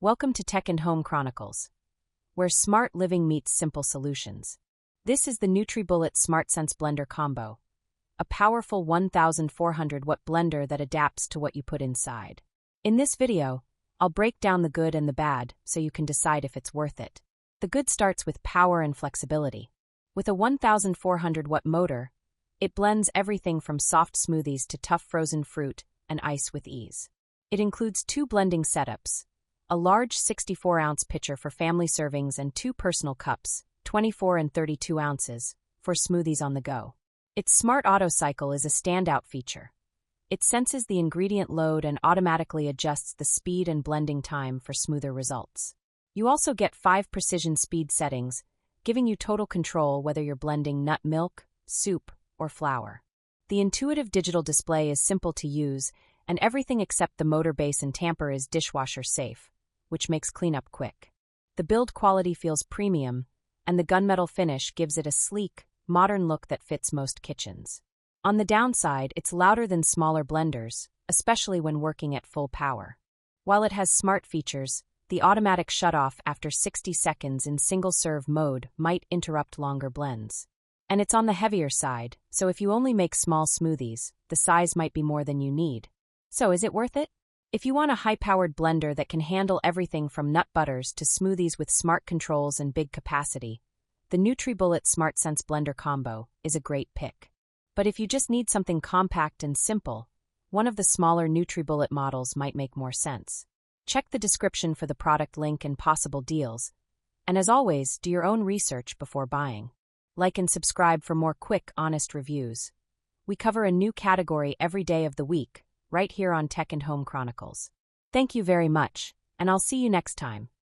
Welcome to Tech and Home Chronicles, where smart living meets simple solutions. This is the NutriBullet SmartSense Blender Combo, a powerful 1,400-watt blender that adapts to what you put inside. In this video, I'll break down the good and the bad so you can decide if it's worth it. The good starts with power and flexibility. With a 1,400-watt motor, it blends everything from soft smoothies to tough frozen fruit and ice with ease. It includes two blending setups, a large 64-ounce pitcher for family servings and two personal cups, 24 and 32 ounces, for smoothies on the go. Its smart auto cycle is a standout feature. It senses the ingredient load and automatically adjusts the speed and blending time for smoother results. You also get 5 precision speed settings, giving you total control whether you're blending nut milk, soup, or flour. The intuitive digital display is simple to use, and everything except the motor base and tamper is dishwasher-safe, which makes cleanup quick. The build quality feels premium, and the gunmetal finish gives it a sleek, modern look that fits most kitchens. On the downside, it's louder than smaller blenders, especially when working at full power. While it has smart features, the automatic shutoff after 60 seconds in single-serve mode might interrupt longer blends. And it's on the heavier side, so if you only make small smoothies, the size might be more than you need. So is it worth it? If you want a high-powered blender that can handle everything from nut butters to smoothies with smart controls and big capacity, the NutriBullet SmartSense Blender Combo is a great pick. But if you just need something compact and simple, one of the smaller NutriBullet models might make more sense. Check the description for the product link and possible deals, and as always, do your own research before buying. Like and subscribe for more quick, honest reviews. We cover a new category every day of the week, right here on Tech and Home Chronicles. Thank you very much, and I'll see you next time.